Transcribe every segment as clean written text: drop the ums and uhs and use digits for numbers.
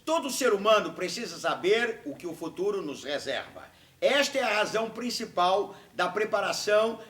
Todo ser humano precisa saber o que o futuro nos reserva. Esta é a razão principal da preparação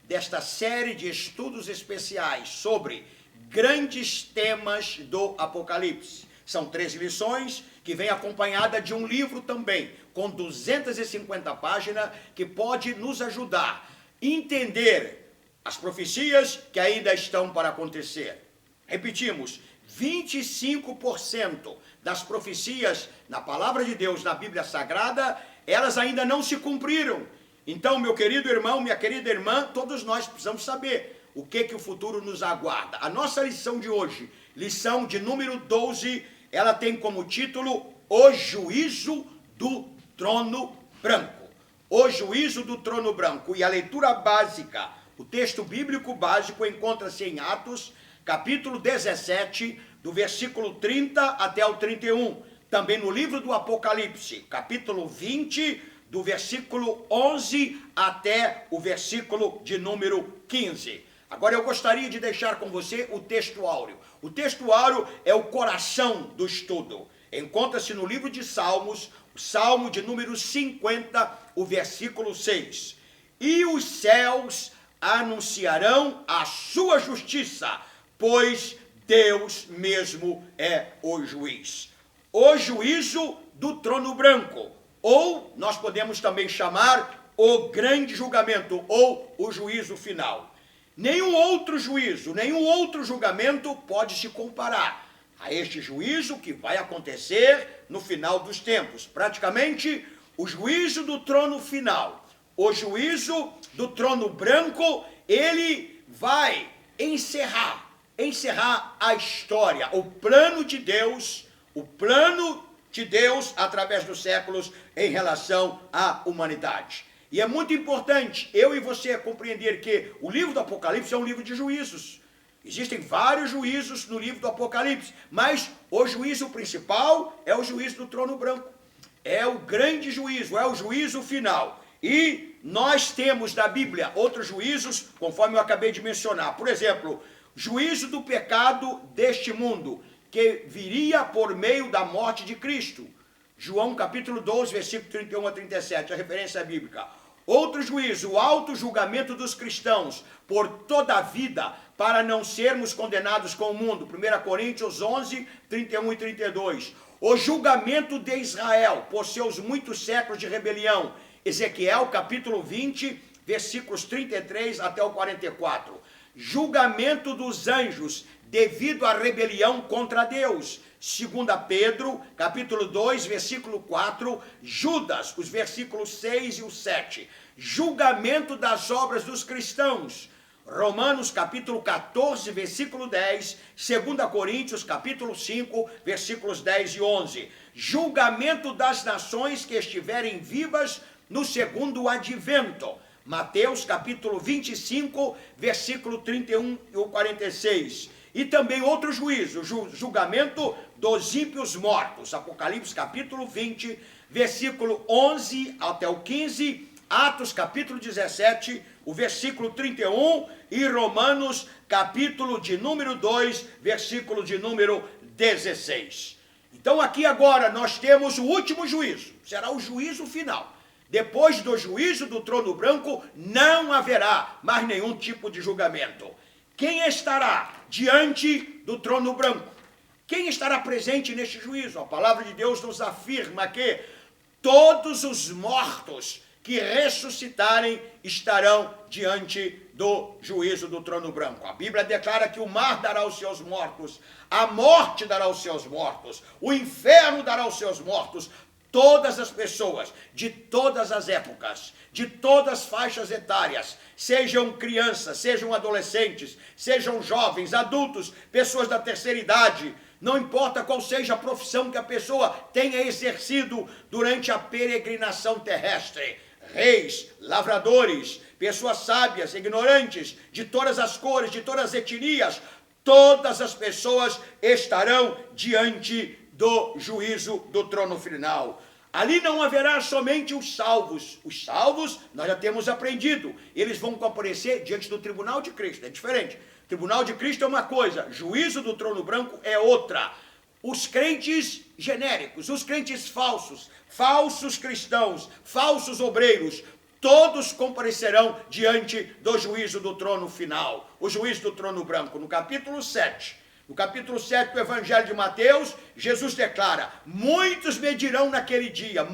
desta série de estudos especiais sobre grandes temas do Apocalipse. São 13 lições que vêm acompanhada de um livro também, com 250 páginas, que pode nos ajudar a entender as profecias que ainda estão para acontecer. Repetimos, 25% das profecias na palavra de Deus, na Bíblia Sagrada, elas ainda não se cumpriram. Então, meu querido irmão, minha querida irmã, todos nós precisamos saber o que o futuro nos aguarda. A nossa lição de hoje, lição de número 12, ela tem como título O Juízo do Trono Branco. O Juízo do Trono Branco. E a leitura básica, o texto bíblico básico, encontra-se em Atos, capítulo 17, do versículo 30 até o 31. Também no livro do Apocalipse, capítulo 20, do versículo 11 até o versículo de número 15. Agora eu gostaria de deixar com você o texto áureo. O texto áureo é o coração do estudo. Encontra-se no livro de Salmos, o Salmo de número 50, o versículo 6. E os céus anunciarão a sua justiça, pois Deus mesmo é o juiz. O juízo do trono branco, ou nós podemos também chamar o grande julgamento, ou o juízo final. Nenhum outro juízo, nenhum outro julgamento pode se comparar a este juízo que vai acontecer no final dos tempos. Praticamente, o juízo do trono final, o juízo do trono branco, ele vai encerrar a história, o plano de Deus através dos séculos em relação à humanidade. E é muito importante eu e você compreender que o livro do Apocalipse é um livro de juízos. Existem vários juízos no livro do Apocalipse, mas o juízo principal é o juízo do trono branco. É o grande juízo, é o juízo final. E nós temos na Bíblia outros juízos, conforme eu acabei de mencionar. Por exemplo, juízo do pecado deste mundo, que viria por meio da morte de Cristo. João capítulo 12, versículo 31 a 37, a referência bíblica. Outro juízo, o alto julgamento dos cristãos por toda a vida, para não sermos condenados com o mundo. 1 Coríntios 11, 31 e 32. O julgamento de Israel por seus muitos séculos de rebelião. Ezequiel capítulo 20, versículos 33 até o 44. Julgamento dos anjos devido à rebelião contra Deus. 2 Pedro, capítulo 2, versículo 4, Judas, os versículos 6 e o 7. Julgamento das obras dos cristãos. Romanos, capítulo 14, versículo 10, 2 Coríntios, capítulo 5, versículos 10 e 11. Julgamento das nações que estiverem vivas no segundo advento. Mateus capítulo 25, versículo 31 e 46. E também outro juízo, julgamento dos ímpios mortos. Apocalipse capítulo 20, versículo 11 até o 15. Atos capítulo 17, o versículo 31. E Romanos capítulo de número 2, versículo de número 16. Então aqui agora nós temos o último juízo. Será o juízo final. Depois do juízo do trono branco, não haverá mais nenhum tipo de julgamento. Quem estará diante do trono branco? Quem estará presente neste juízo? A palavra de Deus nos afirma que todos os mortos que ressuscitarem estarão diante do juízo do trono branco. A Bíblia declara que o mar dará os seus mortos, a morte dará os seus mortos, o inferno dará os seus mortos. Todas as pessoas, de todas as épocas, de todas as faixas etárias, sejam crianças, sejam adolescentes, sejam jovens, adultos, pessoas da terceira idade, não importa qual seja a profissão que a pessoa tenha exercido durante a peregrinação terrestre, reis, lavradores, pessoas sábias, ignorantes, de todas as cores, de todas as etnias, todas as pessoas estarão diante do juízo do trono final. Ali não haverá somente os salvos. Os salvos, nós já temos aprendido, eles vão comparecer diante do tribunal de Cristo, é diferente. Tribunal de Cristo é uma coisa, juízo do trono branco é outra. os crentes genéricos, os crentes falsos, falsos cristãos, falsos obreiros, todos comparecerão diante do juízo do trono final, o juízo do trono branco. No capítulo 7 do Evangelho de Mateus, Jesus declara: muitos me dirão naquele dia,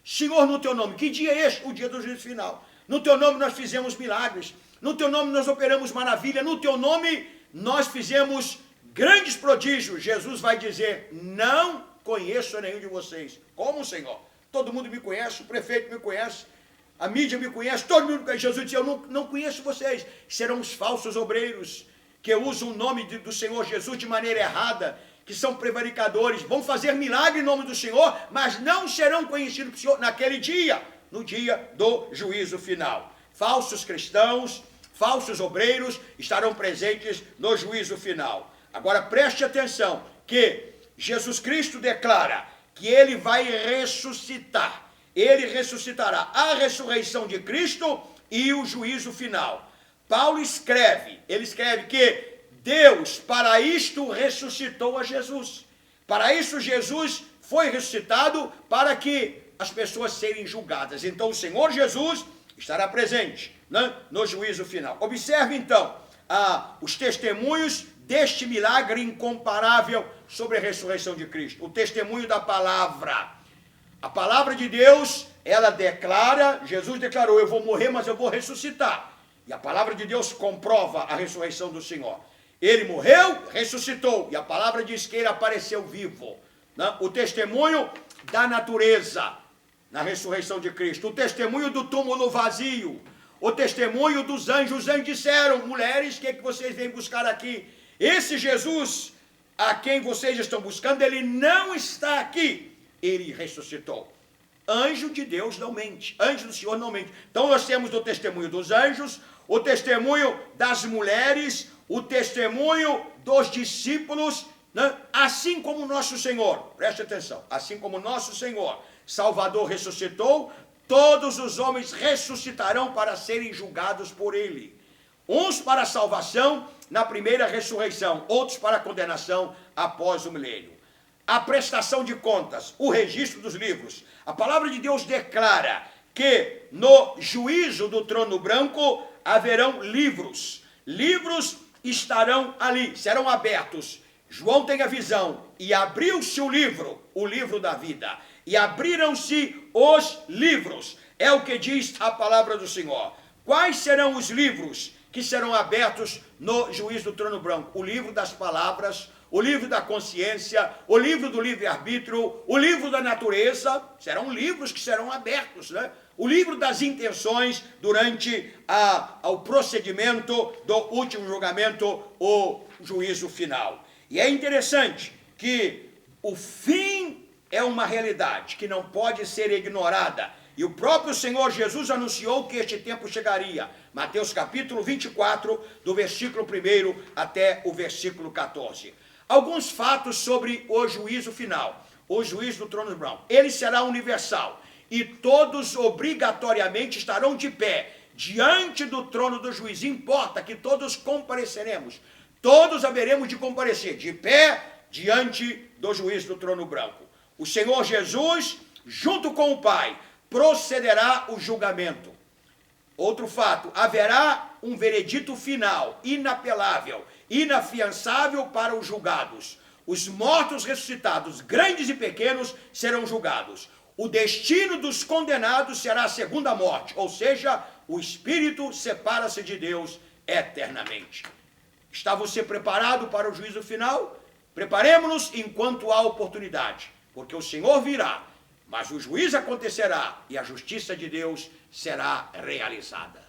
Senhor, no teu nome. Que dia é este? O dia do juízo final. No teu nome nós fizemos milagres, no teu nome nós operamos maravilha, no teu nome nós fizemos grandes prodígios. Jesus vai dizer: não conheço nenhum de vocês. Como, Senhor? Todo mundo me conhece, o prefeito me conhece, a mídia me conhece, todo mundo me conhece. Jesus disse: eu não conheço vocês. Serão os falsos obreiros que usam o nome do Senhor Jesus de maneira errada, que são prevaricadores, vão fazer milagre em nome do Senhor, mas não serão conhecidos pelo Senhor naquele dia, no dia do juízo final. Falsos cristãos, falsos obreiros estarão presentes no juízo final. Agora preste atenção que Jesus Cristo declara que ele vai ressuscitar. Ele ressuscitará a ressurreição de Cristo e o juízo final. Paulo escreve que Deus para isto ressuscitou a Jesus. Para isso Jesus foi ressuscitado para que as pessoas serem julgadas. Então o Senhor Jesus estará presente, né, no juízo final. Observe então os testemunhos deste milagre incomparável sobre a ressurreição de Cristo. O testemunho da palavra. A palavra de Deus, ela declara, Jesus declarou: eu vou morrer, mas eu vou ressuscitar. E a palavra de Deus comprova a ressurreição do Senhor. Ele morreu, ressuscitou. E a palavra diz que ele apareceu vivo. Né? O testemunho da natureza na ressurreição de Cristo. O testemunho do túmulo vazio. O testemunho dos anjos. Os anjos disseram: mulheres, o que vocês vêm buscar aqui? Esse Jesus a quem vocês estão buscando, ele não está aqui. Ele ressuscitou. Anjo de Deus não mente. Anjo do Senhor não mente. Então nós temos o testemunho dos anjos, o testemunho das mulheres, o testemunho dos discípulos, né? Assim como o nosso Senhor, preste atenção, assim como o nosso Senhor, Salvador, ressuscitou, todos os homens ressuscitarão para serem julgados por ele. Uns para a salvação na primeira ressurreição, outros para a condenação após o milênio. A prestação de contas, o registro dos livros. A palavra de Deus declara que no juízo do trono branco haverão livros. Livros estarão ali, serão abertos. João tem a visão e abriu-se o livro da vida. E abriram-se os livros. É o que diz a palavra do Senhor. Quais serão os livros que serão abertos no juízo do trono branco? O livro das palavras, o livro da consciência, o livro do livre-arbítrio, o livro da natureza. Serão livros que serão abertos, né? O livro das intenções durante o procedimento do último julgamento, o juízo final. E é interessante que o fim é uma realidade que não pode ser ignorada. E o próprio Senhor Jesus anunciou que este tempo chegaria. Mateus capítulo 24, do versículo 1 até o versículo 14. Alguns fatos sobre o juízo final, o juízo do trono branco. Ele será universal e todos obrigatoriamente estarão de pé diante do trono do juiz. Importa que todos compareceremos, todos haveremos de comparecer de pé diante do juízo do trono branco. O Senhor Jesus, junto com o Pai, procederá o julgamento. Outro fato, haverá um veredito final, inapelável, inafiançável para os julgados. Os mortos ressuscitados, grandes e pequenos, serão julgados. O destino dos condenados será a segunda morte, ou seja, o espírito separa-se de Deus eternamente. Está você preparado para o juízo final? Preparemos-nos enquanto há oportunidade, porque o Senhor virá, mas o juízo acontecerá e a justiça de Deus será realizada.